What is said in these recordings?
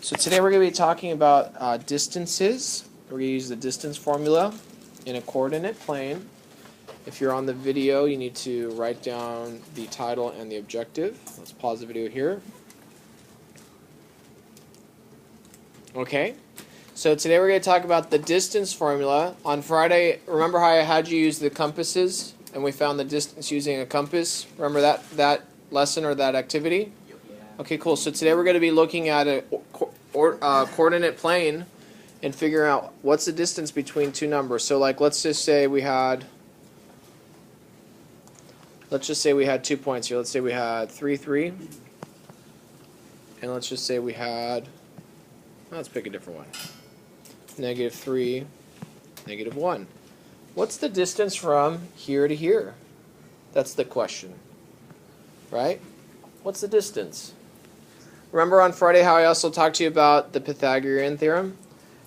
So today we're going to be talking about distances. We're going to use the distance formula in a coordinate plane. If you're on the video, you need to write down the title and the objective. Let's pause the video here. Okay, so today we're going to talk about the distance formula. On Friday, remember how I had you use the compasses and we found the distance using a compass? Remember that lesson or that activity? Okay, cool. So today we're going to be looking at a coordinate plane and figuring out what's the distance between two numbers. So like let's just say we had 2 points here. Let's say we had 3, 3. And let's just say we had, let's pick a different one. -3, -1. What's the distance from here to here? That's the question. Right? What's the distance? Remember on Friday how I also talked to you about the Pythagorean Theorem?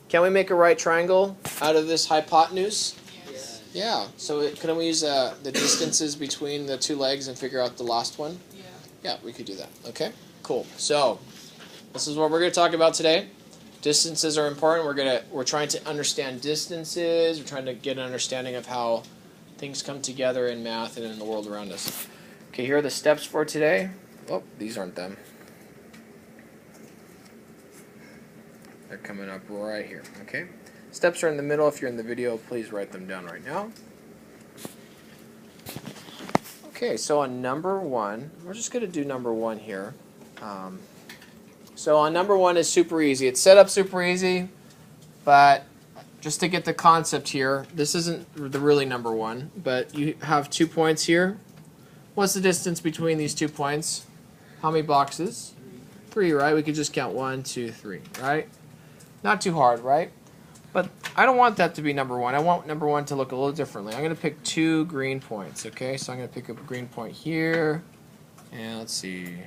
Can we make a right triangle out of this hypotenuse? Yes. Yeah. So couldn't we use the distances between the two legs and figure out the last one? Yeah. Yeah, we could do that. Okay, cool. So this is what we're going to talk about today. Distances are important. We're trying to understand distances. We're trying to get an understanding of how things come together in math and in the world around us. Okay, here are the steps for today. Oh, these aren't them. They're coming up right here. Okay, steps are in the middle. If you're in the video, please write them down right now. Okay, so on number 1, we're just going to do number 1 here. So on number 1 is super easy. It's set up super easy, but just to get the concept here, this isn't the really number 1, but you have 2 points here. What's the distance between these 2 points? How many boxes? 3, right? We could just count 1, 2, 3, right? Not too hard, right? But I don't want that to be number 1. I want number 1 to look a little differently. I'm going to pick 2 green points, okay? So I'm going to pick up a green point here, and let's see.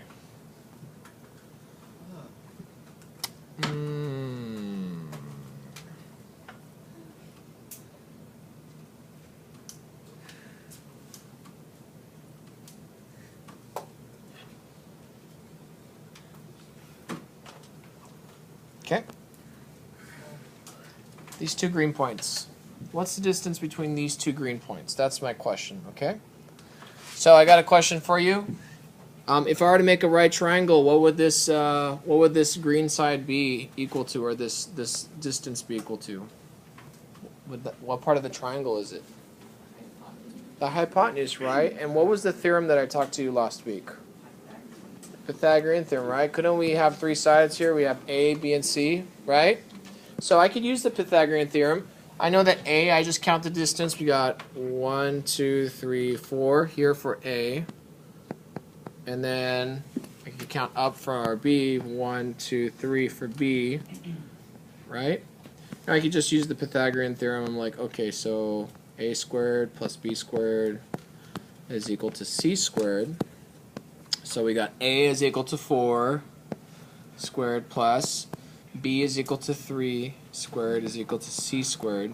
Okay. These 2 green points. What's the distance between these 2 green points? That's my question, okay? So I got a question for you. If I were to make a right triangle, what would this green side be equal to, or this distance be equal to? What part of the triangle is it? The hypotenuse, right? And what was the theorem that I talked to you last week? Pythagorean Theorem, right? Couldn't we have 3 sides here? We have A, B, and C, right? So I could use the Pythagorean Theorem. I know that A, I just count the distance. We got 1, 2, 3, 4 here for A. And then I can count up for our B, 1, 2, 3 for B, right? Now I could just use the Pythagorean Theorem. I'm like, okay, so A squared plus B squared is equal to C squared. So we got A is equal to 4 squared plus B is equal to 3 squared is equal to C squared,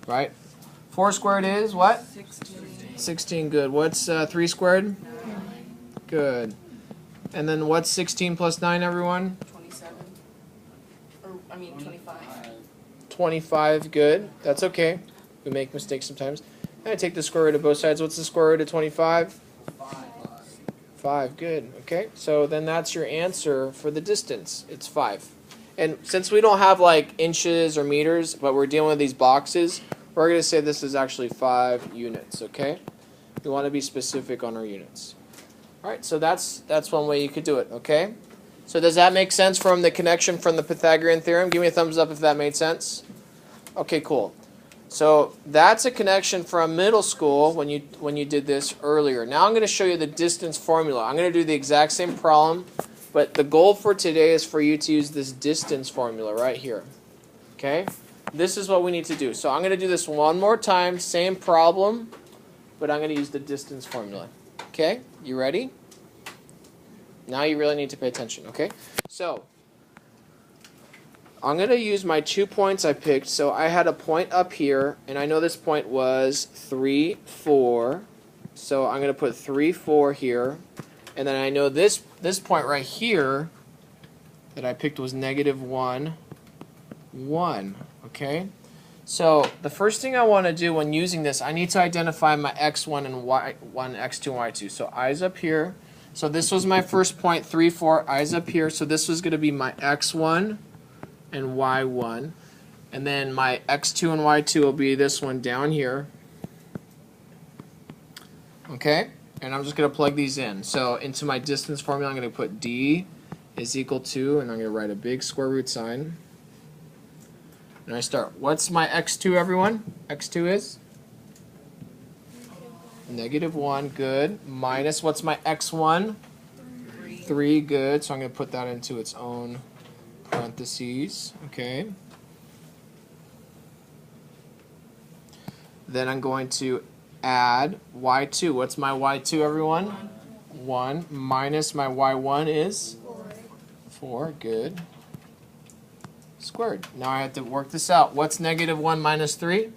right? 4 squared is what? 16. 16, good. What's 3 squared? 9. Good. And then what's 16 plus 9, everyone? 27. 25. 25, good. That's okay. We make mistakes sometimes. And I take the square root of both sides. What's the square root of 25? 5, good. Okay, so then that's your answer for the distance. It's 5. And since we don't have like inches or meters, but we're dealing with these boxes, we're going to say this is actually 5 units, okay? We want to be specific on our units. All right, so that's one way you could do it, okay? So does that make sense from the connection from the Pythagorean Theorem? Give me a thumbs up if that made sense. Okay, cool. So that's a connection from middle school when you did this earlier. Now I'm going to show you the distance formula. I'm going to do the exact same problem, but the goal for today is for you to use this distance formula right here. Okay? This is what we need to do. So I'm going to do this one more time, same problem, but I'm going to use the distance formula. Okay? You ready? Now you really need to pay attention, okay? So I'm going to use my 2 points I picked. So I had a point up here, and I know this point was 3, 4. So I'm going to put 3, 4 here. And then I know this point right here that I picked was negative 1, 1. Okay? So the first thing I want to do when using this, I need to identify my x1 and y1, x2 and y2. So i's up here. So this was my first point, 3, 4. I's up here. So this was going to be my x1 and y1. And then my x2 and y2 will be this one down here. Okay? And I'm just going to plug these in. So into my distance formula, I'm going to put d is equal to, and I'm going to write a big square root sign. And I start. What's my x2, everyone? x2 is? Negative 1, good. Minus, what's my x1? 3, good. So I'm going to put that into its own parentheses. Okay. Then I'm going to add y2. What's my y2, everyone? 1. Minus my y1 is? 4, good. Squared. Now I have to work this out. What's negative 1 minus 3?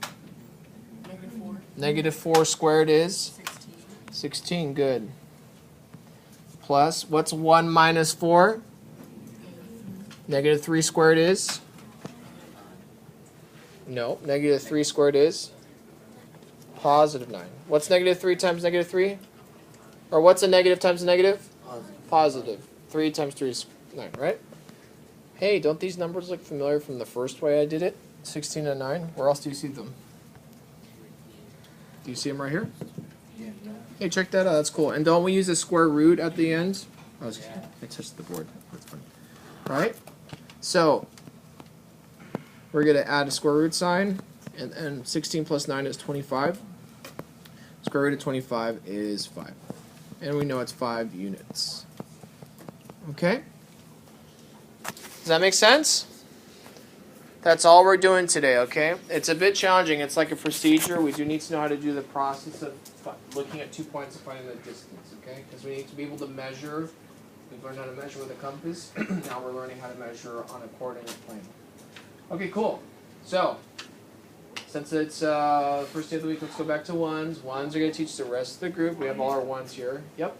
Negative 4. Negative 4 squared is? 16. 16, good. Plus, what's 1 minus 4? Negative 3 squared is? No, negative 3 squared is? Positive 9. What's negative 3 times negative 3? Or what's a negative times a negative? Positive. 3 times 3 is 9, right? Hey, don't these numbers look familiar from the first way I did it? 16 and 9? Where else do you see them? Do you see them right here? Yeah. Hey, check that out. That's cool. And don't we use a square root at the end? Oh, I touched the board. That's fine. Right? So, we're going to add a square root sign. And 16 plus 9 is 25. Square root of 25 is 5. And we know it's 5 units. Okay? Does that make sense? That's all we're doing today, okay? It's a bit challenging. It's like a procedure. We do need to know how to do the process of looking at 2 points and finding the distance, okay? Because we need to be able to measure. We've learned how to measure with a compass. Now we're learning how to measure on a coordinate plane. Okay, cool. So, since it's first day of the week, let's go back to ones. Ones are going to teach the rest of the group. We have all our ones here. Yep.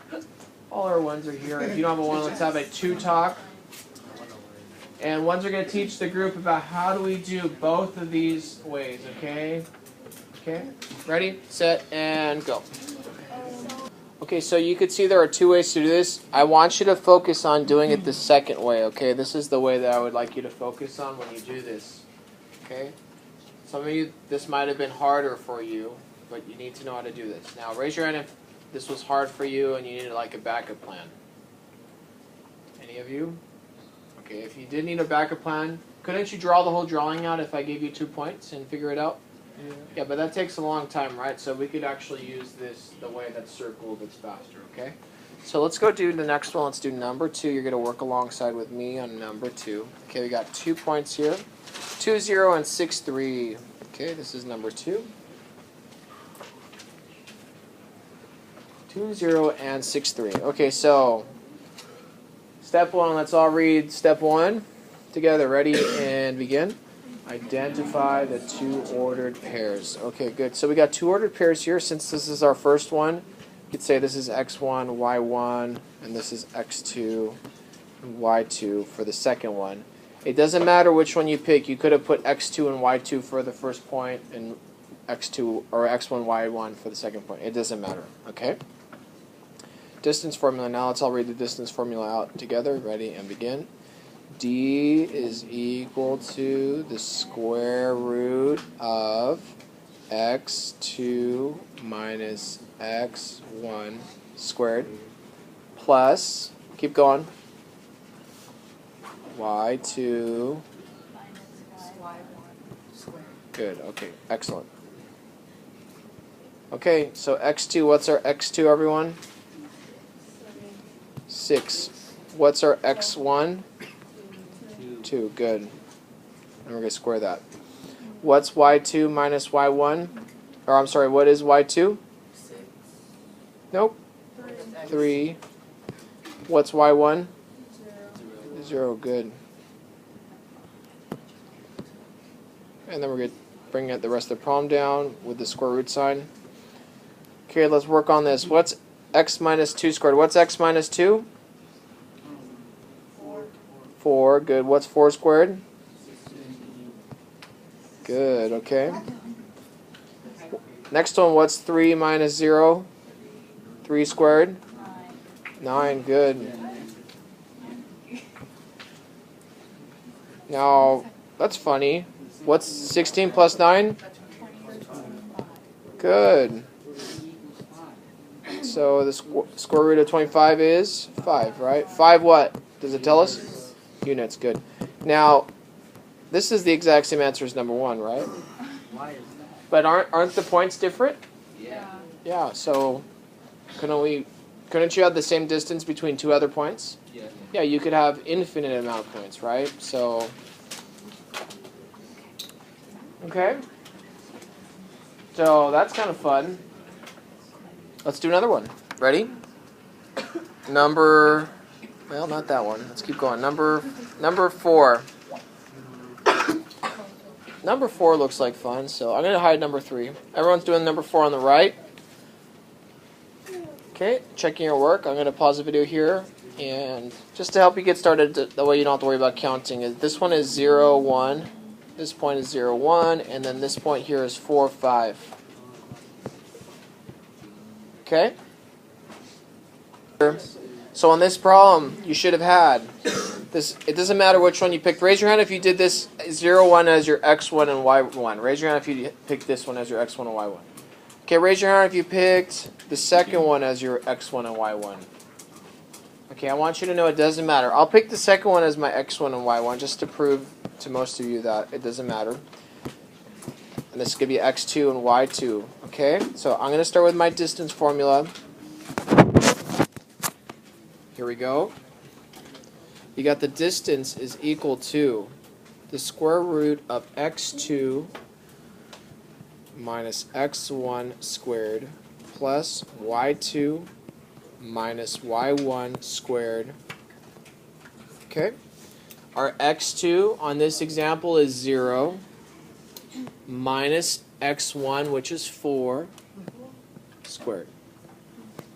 All our ones are here. If you don't have a one, let's have a two talk. And ones are going to teach the group about how do we do both of these ways, okay? Okay? Ready, set, and go. Okay, so you could see there are 2 ways to do this. I want you to focus on doing it the second way, okay? This is the way that I would like you to focus on when you do this, okay? Some of you, this might have been harder for you, but you need to know how to do this. Now, raise your hand if this was hard for you and you needed like a backup plan. Any of you? Okay, if you did need a backup plan, couldn't you draw the whole drawing out if I gave you 2 points and figure it out? Yeah, but that takes a long time, right? So we could actually use this the way that's circled, it's faster, okay? So let's go do the next one. Let's do number 2. You're going to work alongside with me on number 2. Okay, we got 2 points here. 2, 0, and 6, 3. Okay, this is number 2. 2, 0, and 6, 3. Okay, so step 1, let's all read step 1 together. Ready and begin. Identify the 2 ordered pairs. Okay, good. So we got 2 ordered pairs here. Since this is our first one, you could say this is x1, y1, and this is x2 and y2 for the second one. It doesn't matter which one you pick. You could have put x2 and y2 for the first point and x2 or x1, y1 for the second point. It doesn't matter, okay? Distance formula. Now let's all read the distance formula out together. Ready and begin. D is equal to the square root of x2 minus x1 squared plus, keep going, y2. Good, okay, excellent. Okay, so x2, what's our x2, everyone? 6. What's our x1? 2, good. And we're going to square that. What's y2 minus y1? Or I'm sorry, what is y2? 6. Nope. 3. What's y1? 0. 0, good. And then we're going to bring the rest of the problem down with the square root sign. Okay, let's work on this. What's x minus 2 squared? What's x minus 2? 4. 4, good. What's 4 squared? Good, okay. Next one, what's 3 minus 0? 3 squared? 9, good. Now, that's funny. What's 16 plus 9? Good. So the square root of 25 is 5, right? 5 what? Does it tell us? Units, good. Now, this is the exact same answer as number 1, right? But aren't the points different? Yeah, so couldn't you have the same distance between two other points? Yeah, you could have infinite amount of points, right? So, okay. So that's kind of fun. Let's do another one. Ready? Well, not that one. Let's keep going. Number 4. Number 4 looks like fun, so I'm going to hide number 3. Everyone's doing number 4 on the right. Okay, checking your work. I'm going to pause the video here. And just to help you get started, that way you don't have to worry about counting, this one is 0, 1. This point is 0, 1. And then this point here is 4, 5. Okay? So on this problem, you should have had this. It doesn't matter which one you picked. Raise your hand if you did this 0, 1 as your x1 and y1. Raise your hand if you picked this one as your x1 and y1. Okay, raise your hand if you picked the second one as your x1 and y1. Okay, I want you to know it doesn't matter. I'll pick the second one as my x1 and y1 just to prove to most of you that it doesn't matter. And this could be x2 and y2. Okay, so I'm going to start with my distance formula. Here we go. You got the distance is equal to the square root of x2 minus x1 squared plus y2 minus y1 squared. Okay. Our x2 on this example is 0 minus x1, which is 4 squared,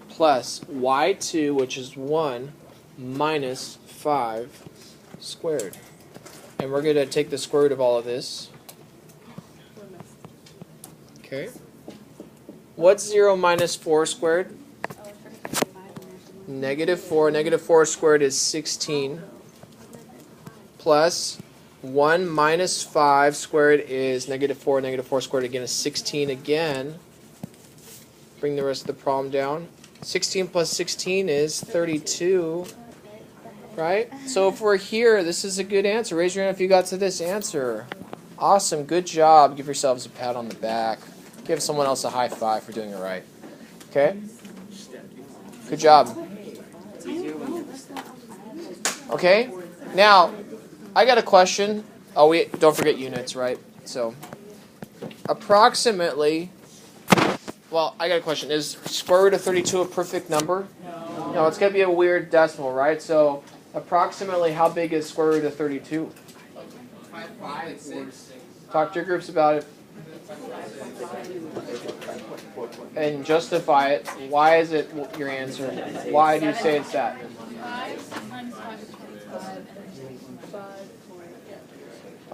plus y2, which is 1 minus 5 squared. And we're going to take the square root of all of this. Okay. What's 0 minus 4 squared? Negative 4. Negative 4 squared is 16. Plus 1 minus 5 squared is negative 4. Negative 4 squared again is 16 again. Bring the rest of the problem down. 16 plus 16 is 32. Right? So if we're here, this is a good answer. Raise your hand if you got to this answer. Awesome. Good job. Give yourselves a pat on the back. Give someone else a high five for doing it right. Okay? Good job. Okay? Now, I got a question. Oh, don't forget units, right? So, approximately, well, I got a question. Is square root of 32 a perfect number? No, it's going to be a weird decimal, right? So, approximately how big is square root of 32? 5. Talk to your groups about it. And justify it. Why is it your answer? Why do you say it's that?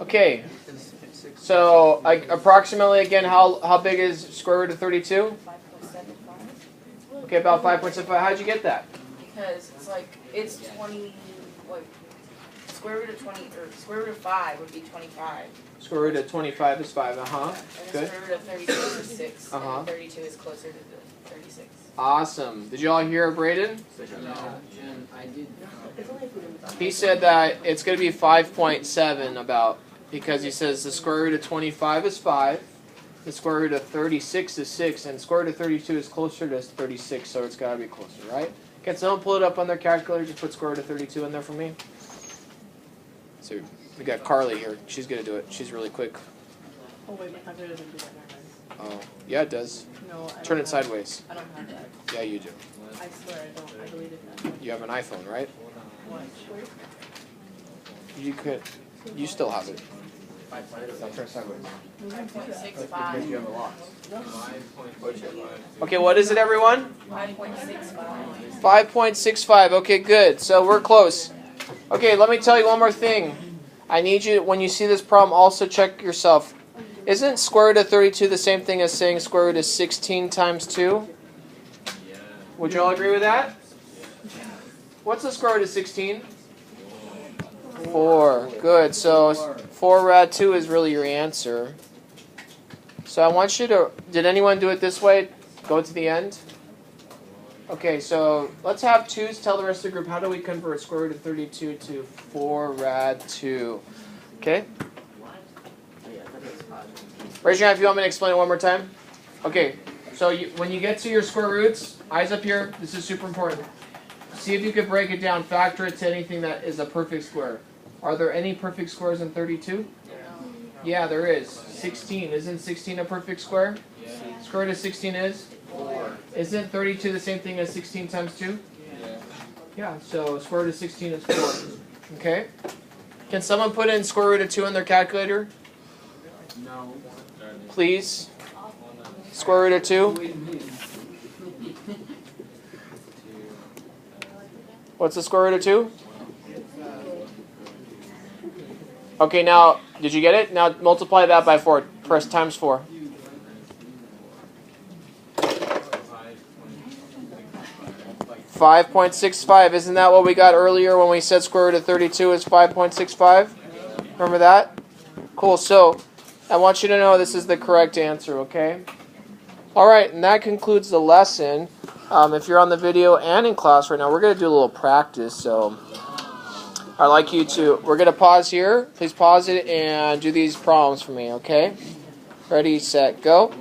Okay. So, approximately again, how big is square root of 32? Okay, about 5.75. How'd you get that? Because it's 20. Square root of 20 or square root of 5 would be 25. Square root of 25 is 5. And Good. square root of 32 is 6. And 32 is closer to the 36. Awesome. Did you all hear Braden? No, I did. He said that it's going to be 5.7 about, because he says the square root of 25 is 5, the square root of 36 is 6, and square root of 32 is closer to 36, so it's got to be closer, right? Can someone pull it up on their calculator? Just put square root of 32 in there for me. So we got Carly here. She's going to do it. She's really quick. Oh wait, my calculator doesn't do that memory. Oh, yeah, it does. No, I Turn don't it have sideways. I don't have that. Yeah, you do. I swear I don't. I deleted that. You have an iPhone, right? What? You could. You still have it. Now turn it sideways. 5.65. You have a lock. Okay, what is it, everyone? 5.65. 5.65. Okay, good. So we're close. Okay, let me tell you one more thing. I need you, when you see this problem, also check yourself. Isn't square root of 32 the same thing as saying square root of 16 times 2? Would you all agree with that? What's the square root of 16? 4. Good. So 4 rad 2 is really your answer. So I want you to, did anyone do it this way? Go to the end? Okay, so let's have 2's tell the rest of the group, how do we convert square root of 32 to 4 rad 2? Okay? Raise your hand if you want me to explain it one more time. Okay, so when you get to your square roots, eyes up here, this is super important. See if you could break it down, factor it to anything that is a perfect square. Are there any perfect squares in 32? Yeah, there is. 16. Isn't 16 a perfect square? Square root of 16 is? 4. Isn't 32 the same thing as 16 times 2? Yeah, so square root of 16 is 4. Okay? Can someone put in square root of 2 in their calculator? No. Please? Square root of 2? Wait a minute. What's the square root of 2? Okay, now, did you get it? Now multiply that by 4. Press times 4. 5.65. Isn't that what we got earlier when we said square root of 32 is 5.65? Remember that? Cool. So I want you to know this is the correct answer, okay? All right, and that concludes the lesson. If you're on the video and in class right now, we're going to do a little practice. So I'd like you to, we're going to pause here. Please pause it and do these problems for me, okay? Ready, set, go.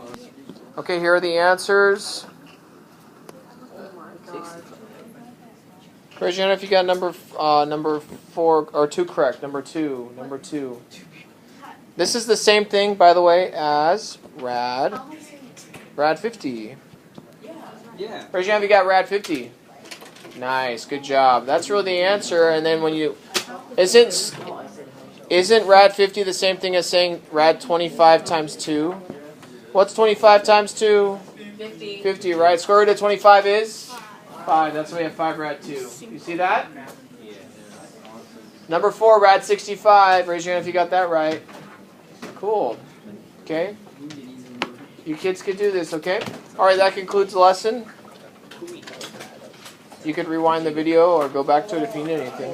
Okay, here are the answers. Raise your hand if you got number 4 or 2 correct. Number 2. This is the same thing, by the way, as rad 50. Yeah. Raise your hand if you got rad 50. Nice, good job. That's really the answer. And then when you isn't rad 50 the same thing as saying rad 25 times 2? What's 25 times 2? 50. 50, right? Square root of 25 is 5. That's why we have 5 rad 2. You see that? Number 4, rad 65. Raise your hand if you got that right. Cool. Okay. You kids could do this, okay? All right, that concludes the lesson. You could rewind the video or go back to it if you need anything.